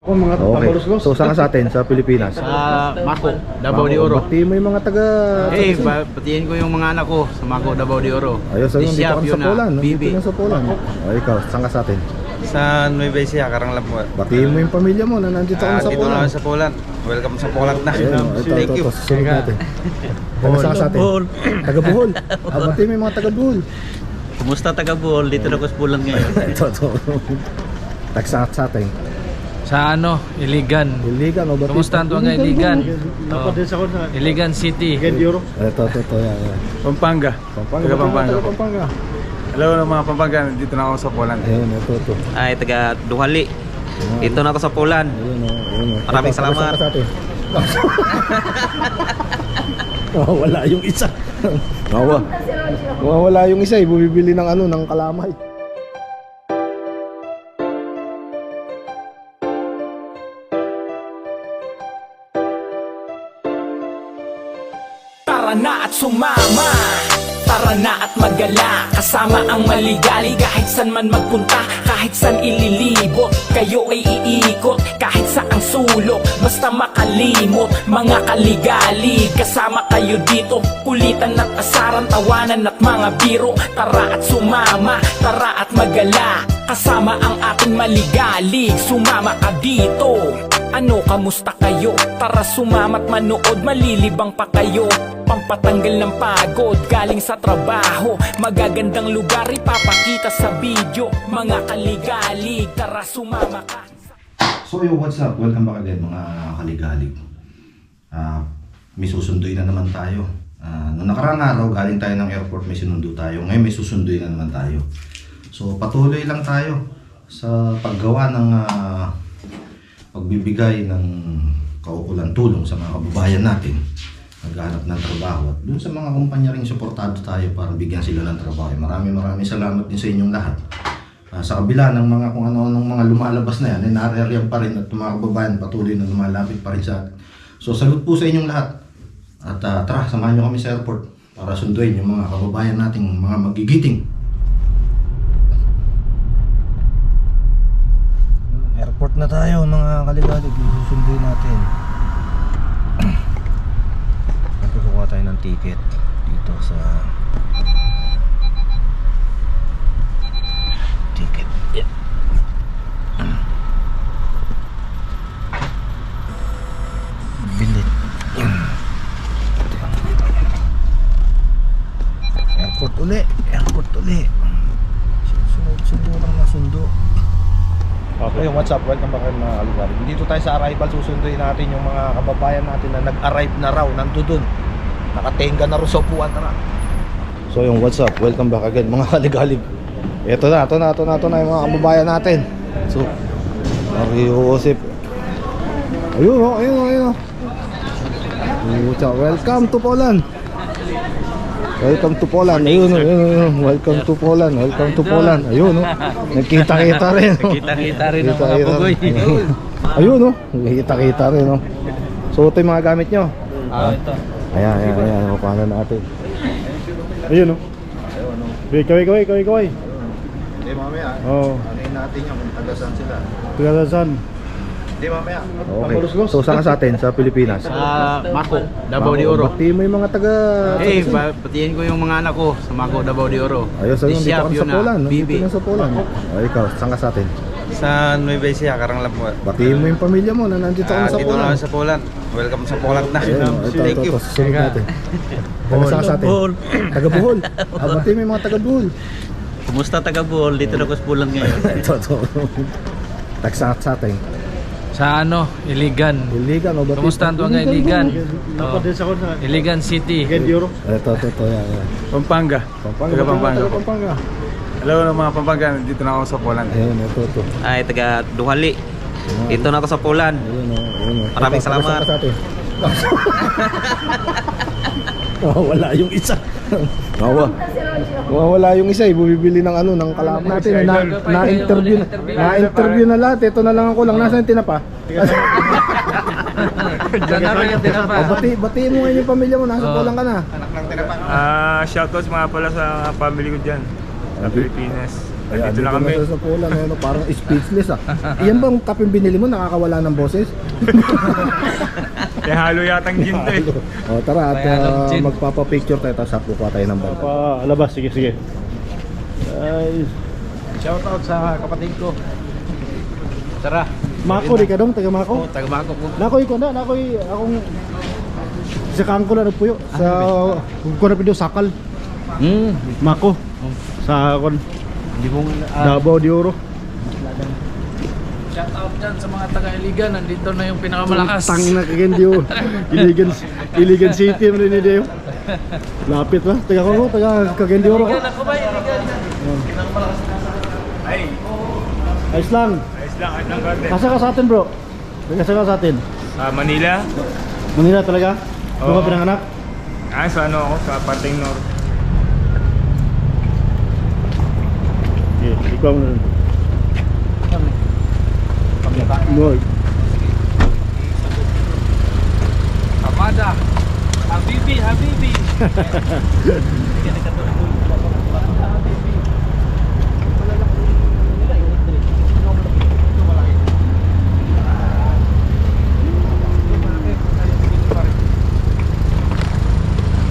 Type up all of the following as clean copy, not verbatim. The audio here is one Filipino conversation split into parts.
Mga Okay. taga-Luslos. So saan ka sa atin? Sa Pilipinas? Sa Mako, Davao de Oro. Bati mo yung mga taga... Batiin ko yung mga anak ko sa Mako, Davao de Oro. Ayos, ayun, dito ka sa Poland. Dito Bibi. na sa Poland. O ikaw, saan ka sa atin? Sa Nueva Ecija, Karangla po. Batiin mo yung pamilya mo na nandito ka na sa Dito Poland. na sa Poland. Welcome sa Poland na. Ayun, Thank you. Susunod natin. Taga saan ka sa atin? Taga Bohol. Batiin mo yung mga taga Bohol. Kumusta taga Bohol? Dito na ko sa Bulan ngayon. Ito. Taga saan ka sa atin? Sa Iligan. Iligan o batiin? Kumusta ang tuwang Iligan? Napadis ako sa Iligan City. Gen Euro. Ito, yan. Pampanga. Pampanga. Taga Pampanga. Taga Pampanga. Hello mga Pampanga, dito na ako sa Poland. Ayun, ito. Ay, taga Duhali. Dito na ako sa Poland. Ayun. Maraming Ikaw, taga salamat. saan ka sa atin? Wala yung isa. Wala yung isa, bumibili ng ng kalamay. Tara na at sumama, tara na at magala, kasama ang maligali. Kahit san man magpunta, kahit san ililibot, kayo ay iikot, kahit saang sulok, basta makalimot. Mga kaligali, kasama kayo dito, kulitan at asaran, tawanan at mga biro. Tara at sumama, tara at magala, kasama ang ating maligali. Sumama ka dito. Ano, kamusta kayo? Tara sumama't manood, malilibang pa kayo. Pampatanggal ng pagod, galing sa trabaho. Magagandang lugar ipapakita sa video. Mga kaligalig, tara sumama ka. So yo, what's up? Welcome back again mga kaligalig. May susunduin na naman tayo. Noong nakaraang araw, galing tayo ng airport, may sinundo tayo. Ngayon may susunduin na naman tayo. So patuloy lang tayo sa paggawa ng pagbibigay ng kaukulang tulong sa mga kababayan natin naghahanap ng trabaho at dun sa mga kumpanya ring suportado tayo para bigyan sila ng trabaho. Maraming salamat din sa inyong lahat. Sa kabila ng mga kung ano-anong mga lumalabas na yan, naririyan pa rin at mga kababayan patuloy na lumalapit pa rin sa atin. So salut po sa inyong lahat at tara, samahan nyo kami sa airport para sunduin yung mga kababayan nating mga magigiting. Airport na tayo mga kaligalig, susunduin natin. Kukuha tayo ng ticket dito sa ticket. Yeah. Bilit. Airport uli. Sundo lang na sundo. Okay, what's up? Welcome back mga kaligalig. Dito tayo sa arrival, susunduin natin yung mga kababayan natin na nag-arrive na raw, nandun. Nakatenga na rin sa upuan, tara. So yung what's up? Welcome back again mga kaligalig. Ito na yung mga kababayan natin. So, Mariusip. Ayun. Welcome to Poland. Welcome to Poland. Ayun. Welcome to Poland. Ayun, nagkita-kita rin. Kita rin ang mga bugoy. Ayun, nagkita-kita rin, So ito yung mga gamit nyo. Ito. Ayan, paano natin. Ayun, Kaway. Hindi, mamaya. Ano natin yan kung taga-saan sila. Taga-saan? Hindi, mamaya. Okay. So saan ka sa atin? Sa Pilipinas? Sa Mako, Davao de Oro. Batiin mo yung mga taga... Batiin ko yung mga anak ko sa Mako, Davao de Oro. Ayos, ayun, dito ka na sa Poland. Bibi. Dito na sa Poland. O ikaw, saan ka sa atin? Sa Nueva Ecija, Karangla po. Batiin mo yung pamilya mo na nandito ka na sa Dito na Poland. sa Poland. Welcome sa Poland na. Ayun, Thank you. Susunod natin. Taga saan ka sa atin? Taga Bohol. Batiin mo yung mga taga Bohol. Kumusta taga Bohol? Dito na ko sa Bulan ngayon. Ito. Taga saan ka sa atin? Sa Iligan. Iligan o batiin? Kumusta ang tuwang Iligan? Napadis ako sa Iligan City. Gen Euro. Ito, yan. Pampanga. Pampanga. Taga Pampanga. Taga Pampanga. Hello mga Pampanga, dito na ako sa Poland. Ayun, ito. Ay, taga Duhali. Dito na ako sa Poland. Ayun. Maraming Ikaw, taga salamat. saan ka sa atin? Wala yung isa. Wala yung isa, bumibili ng ng kalamay natin. Na-interview na lahat. Ito na lang ako lang. Nasaan yung tinapa? Diyan na rin yung tinapa. Batiin mo ngayon yung pamilya mo. Nasa Poland ka na. Shoutouts mga pala sa family ko dyan. Sa Pilipinas. Ayan, dito na kami. Sa Poland, ano, parang speechless ah. Iyan bang kapeng binili mo, nakakawala ng boses? Kaya halo yatang gin to eh. O tara at magpapapicture tayo, tapos kukuha tayo ng banda. Alabas, sige, sige. Ay, Shoutout sa kapatid ko. Tara. Mako, di ka dong, taga Mako. Taga-Mako ko. Nakoy ko na, nakoy akong sa kangko na nagpuyo. Sa, kung ko na pido sakal. Mako. Sa kon, Hindi mo Davao de Oro. Shout out dyan sa mga taga-Iligan. Nandito na yung pinakamalakas. Tang na kagendio. Iligan City mo rin niyo. Lapit ba? Taga ko, taga kagendio ro. Iligan ako ba? Iligan. Ayos lang. Kasa ka sa atin, bro. Kasa ka sa atin. Manila. Manila talaga? Doon ka pinanganak? Sa ano ako, sa Pating North. Okay, ikaw mo na rin. Boy. Amada. Habibi, Habibi.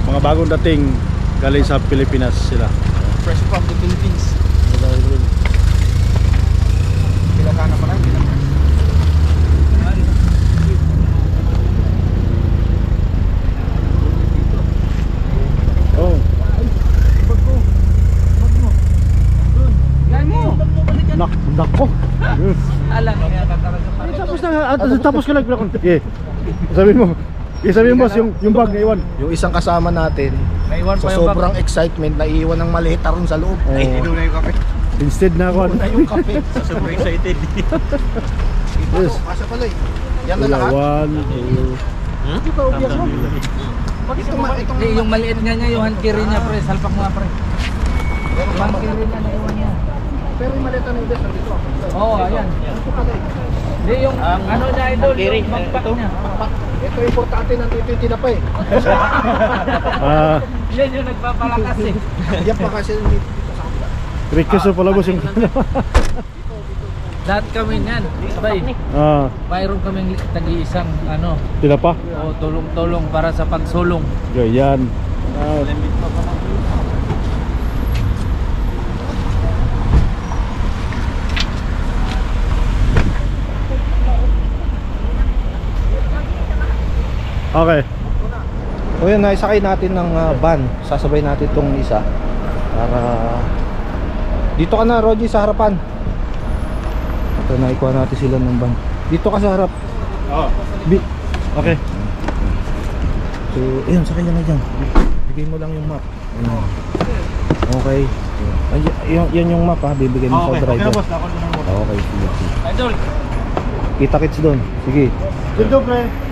Mga bagong dating galing sa Pilipinas sila. Fresh from the Philippines. Pilakana pa lang. Oh. Nako. Alam niya talaga. Tapos na, tapos ka lang pinakon. Eh. Sabihin mo. Sabihin mo yung bag na iwan. Yung isang kasama natin, Naiwan sa pa yung sobrang excitement, naiiwan ng maleta ron sa loob. Oh. Inom na yung kape. Instead na ako. Na yung kape. Super excited. Yes. Kasi pala eh. Yan na lahat. One, two. Hindi, yung maliit nga niya, yung handkerry niya, pre. Salpak mo nga, pre. Yung handkerry niya, naiwan niya. Pero yung maleta ng Indes nandito. Oo, ayan. Hindi, yung ano niya, idol, yung backpack niya. Ito importante, nandito yung tinapay. Ah, Yan yung nagpapalakas eh. Yan pa kasi dito sa kabila. request pala boss yung Lahat kami niyan. Sabay, ah, mayroon kaming tag-iisang ano, tila pa. o tulong-tulong para sa pagsulong. Yan. Ah, okay. O yun, naisakay natin ng van. Sasabay natin itong isa. Para... Dito ka na, Rogie, sa harapan. Ito, naikuha natin sila ng van. Dito ka sa harap. Oh. Okay. So, ayun, sakay na dyan. Bigay mo lang yung map. Ayun. Okay. Yan yung map ha, bibigay mo sa driver. boss, ako na boss. Okay, sige. Idol, Kita-kits doon. Sige. Dito, pre.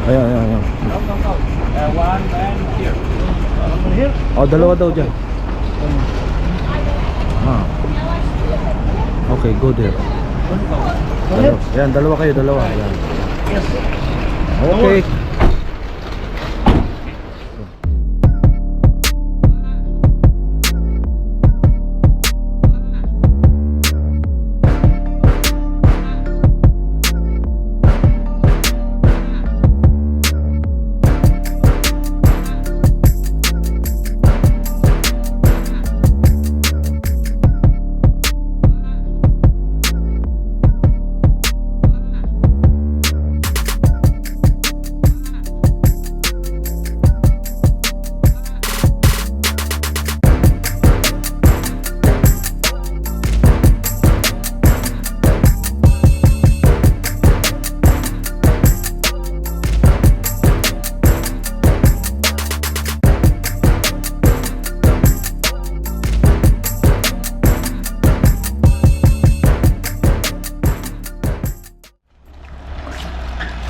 Ayan, ayan, ayan. One and here. Here. O, dalawa daw dyan. Ah. Okay, go there. Ayan, dalawa kayo, dalawa. Ayan. Okay.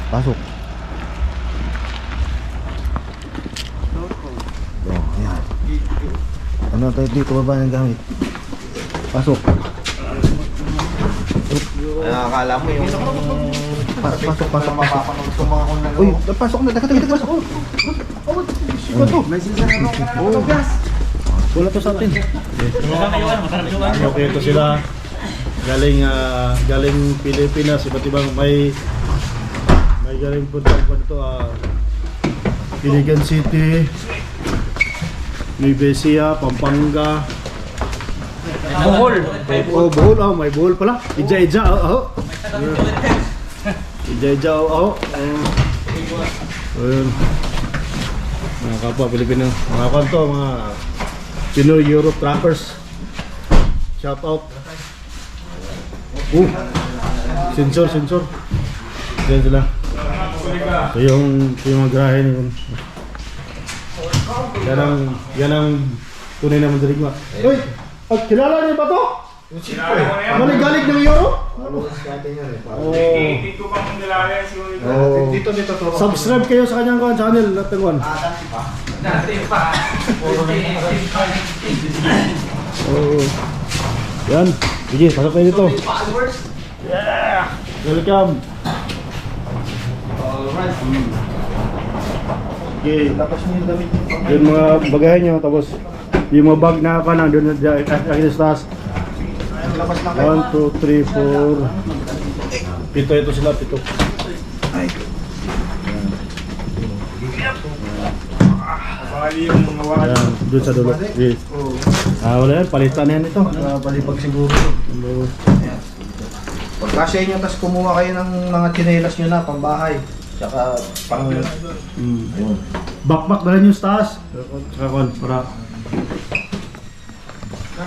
Pasok. Oh, ayan. Ano tayo dito, baba ng gamit. Pasok. Akala mo yung... Pasok. Mapapanood ko mga kung Uy, pasok na. Dagat, pasok. Ito. May sila na gas. Wala to sa atin. Okay, ito sila. Galing Pilipinas, iba't ibang may galing punta pa dito, Iligan City, Nueva Ecija, Pampanga. Bohol. Bohol, may Bohol pala. Ija, Ayun. Mga kapwa Pilipino, mga kanto, mga Pinoy Europe Trackers. Shout out. Sensor. Yan sila. So yung mga grahe nyo. Yan ang tunay na mandirigma. Uy! Kilala niyo ba to? Maligalig ng Europe? Dito pa mong nilalaya siguro. Dito to. Subscribe kayo sa kanyang channel. Latingon. Dati pa. Yan. Sige, pasok kayo dito. Yeah! Welcome. Okay. Tapos niyo yung damit. Yung mga bagahe nyo, tapos yung mga bag na ka lang, doon na akin sa taas. 1, 2, 3, 4. Pito ito sila, pito. Bali yung mga wala. Ayan, doon sa dulo. Yes. Wala yan, palitan na yan ito. Palipag siguro. Pagkasya nyo, tapos kumuha kayo ng mga tsinelas nyo na, pambahay. Tsaka pang... Ayun. Backpack na rin yung sa taas. Tsaka kon, para.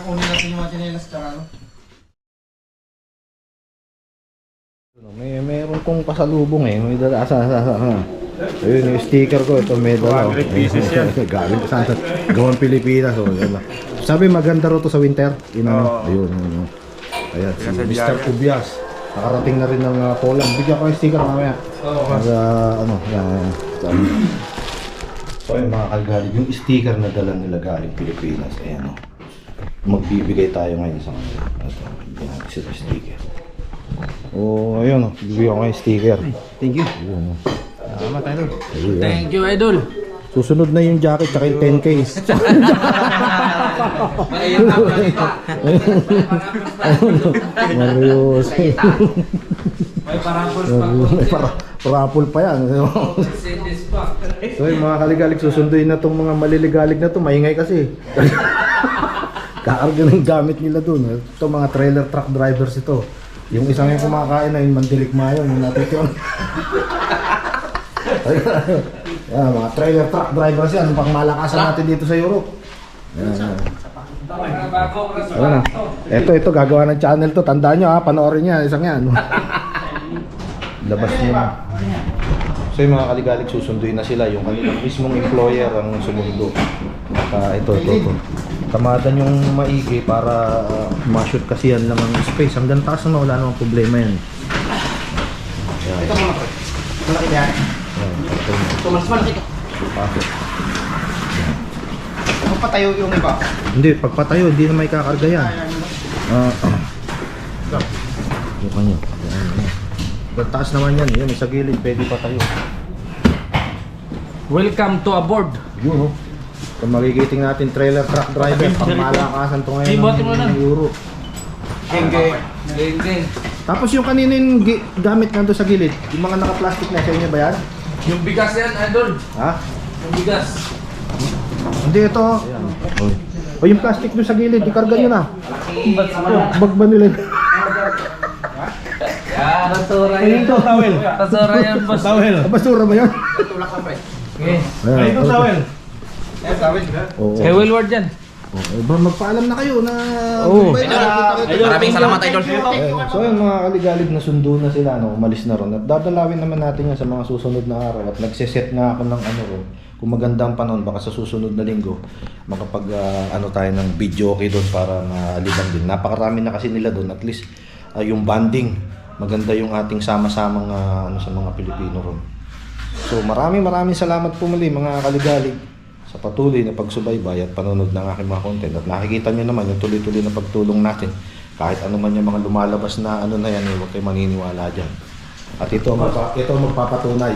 Kunin natin yung mga tsinelas tsaka ano. Meron kong pasalubong eh. May dala ayun yung sticker ko, ito may dala. 200 pieces yan. Galing sa gawang Pilipinas. Sabi maganda ro to sa winter. Ayun. Ayan, si Mr. Kubyas. Nakarating na rin ng Poland. Bigyan ko yung sticker mamaya. Yan. So ayun mga kalgalig, yung sticker na dala nila galing Pilipinas, ayan o. Magbibigay tayo ngayon sa kanila. Ito, bigyan natin sila sticker. Ayun. Bigyan ko yung sticker. Thank you. Ayun. Salamat tayo. Thank you, idol. Susunod na yung jacket tsaka yung 10K. Marius. May parampol pa. Parapol pa yan. Send this back. So yung mga kaligalig, susunduin na itong mga maliligalig na to. Maingay kasi. Kaarga ng gamit nila dun. Ito mga trailer truck drivers ito. Yung isang yung kumakain na yung mandirigma yun. Yung natitiyon. Mga trailer truck drivers yan. Pang malakasan natin dito sa Europe. Ayan na. Ito gagawa ng channel to. Tandaan nyo panoorin niya. Isang yan. Labas niyo. So yung mga kaligalig, susunduin na sila. Yung kanilang mismong employer ang sumundo. Ito. Tamadan yung maigi para ma-shoot kasi yan lang ang space. Hanggang taas na wala namang problema yan. Ito muna pre. Malaki yan. Ito mas malaki ito. Pasok. Patayo yung iba. Hindi, pagpatayo, hindi na may kakarga yan. Yung kanya. Taas naman yan. Yan, sa gilid, pwede patayo. Welcome to aboard. Yun Kung magigiting natin trailer truck driver, pang malakasan to ngayon ng Euro. Geng. Tapos yung kanina yung gamit nando sa gilid, yung mga naka-plastic na sa inyo ba yan? Yung bigas yan, idol. Ha? Yung bigas. Hindi ito. O yung plastic doon sa gilid, ikarga nyo na. Bag ba nila? Yan. Basura yan. Ito, towel. Basura yan, boss. Towel. Basura ba yan? Tulak lang pre. Okay. Ito, towel. Eh, tawid ka. Kay Willward yan. Magpaalam na kayo na... Maraming salamat, idol. So yung mga kaligalig na sundo na sila, umalis na ron. At dadalawin naman natin yan sa mga susunod na araw. At nagsiset nga ako ng kung magandang panahon, baka sa susunod na linggo, makapag tayo ng video okay doon para malibang din. Napakarami na kasi nila doon. At least yung bonding, maganda yung ating sama-samang sa mga Pilipino ron. So maraming salamat po muli mga kaligalig sa patuloy na pagsubaybay at panonood ng aking mga content. At nakikita nyo naman yung tuloy-tuloy na pagtulong natin. Kahit ano man yung mga lumalabas na na yan, huwag kayo maniniwala dyan. At ito ang magpapatunay.